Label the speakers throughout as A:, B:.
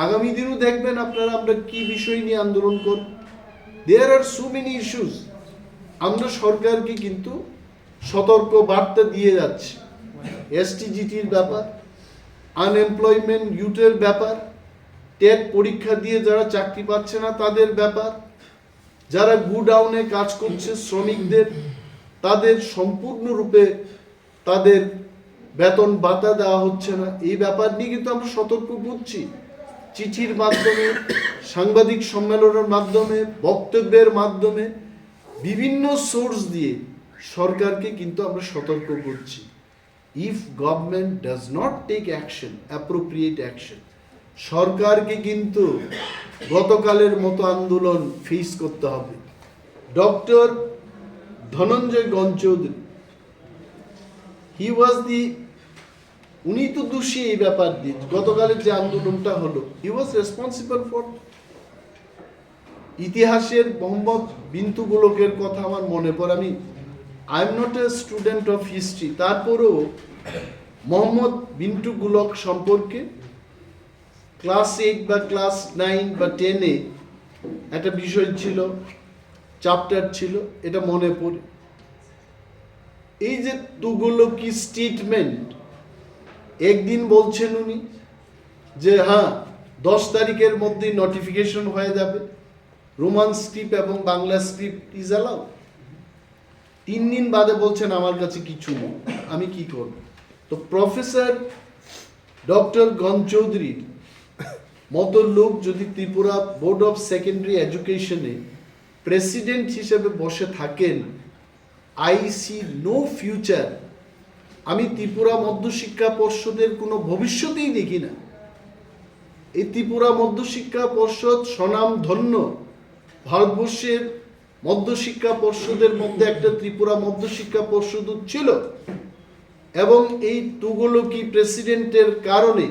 A: আগামী দিনও দেখবেন আপনারা আমরা কি বিষয় নিয়ে আন্দোলন করব। দেয়ার আর সো মেনি ইস্যুস। আমরা সরকারকে কিন্তু সতর্ক বার্তা দিয়ে যাচ্ছি। এসটিজিটির ব্যাপার, আনএমপ্লয়মেন্ট ইউথের ব্যাপার, টেট পরীক্ষা দিয়ে যারা চাকরি পাচ্ছে না তাদের ব্যাপার, যারা গুডাউনে কাজ করছে শ্রমিকদের তাদের সম্পূর্ণরূপে তাদের বেতন ভাতা দেওয়া হচ্ছে না, এই ব্যাপার নিয়ে কিন্তু আমরা সতর্ক করছি। চিঠির মাধ্যমে, সাংবাদিক সম্মেলনের মাধ্যমে, বক্তব্যের মাধ্যমে, বিভিন্ন সোর্স দিয়ে সরকারকে কিন্তু আমরা সতর্ক করছি। If government does not take action, appropriate action, সরকারকে কিন্তু গতকালের মতো আন্দোলন ফেস করতে হবে। ডক্টর ধনঞ্জয় গণচৌধুরী, উনি তো দোষী এই ব্যাপার দিয়ে, গতকালের যে আন্দোলনটা হলো, হি ওয়াজ রেসপন্সিবল ফর। ইতিহাসের মোহাম্মদ বিন তুগলকের কথা আমার মনে পড়ে, I am not a student of history, তারপরেও মোহাম্মদ বিন তুগলক সম্পর্কে ক্লাস 8 বা ক্লাস 9 বা 10-এ একটা বিষয় ছিল, চ্যাপ্টার ছিল, এটা মনে পড়ে। এই যে তুগলকি স্টেটমেন্ট, একদিন বলছেন উনি যে হ্যাঁ 10 তারিখের মধ্যেই নোটিফিকেশন হয়ে যাবে, রোমান স্ক্রিপ্ট এবং বাংলা স্ক্রিপ্ট ইজ অ্যালাউ। 3 দিন বাদে বলছেন আমার কাছে কিছু নেই, আমি কি করব? তো প্রফেসর ডক্টর গণচৌধুরীর মতো লোক যদি ত্রিপুরা বোর্ড অফ সেকেন্ডারি এডুকেশনে প্রেসিডেন্ট হিসেবে বসে থাকেন, আই সি নো ফিউচার। আমি ত্রিপুরা মধ্যশিক্ষা পর্ষদের কোনো ভবিষ্যতেই দেখি না। এই ত্রিপুরা মধ্যশিক্ষা পর্ষদ স্বনামধন্য, ভারতবর্ষের মধ্যশিক্ষা পর্ষদের মধ্যে একটা ত্রিপুরা মধ্যশিক্ষা পর্ষদ ছিল, এবং এই তুগলকি প্রেসিডেন্টের কারণে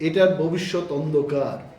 A: এটার ভবিষ্যৎ অন্ধকার।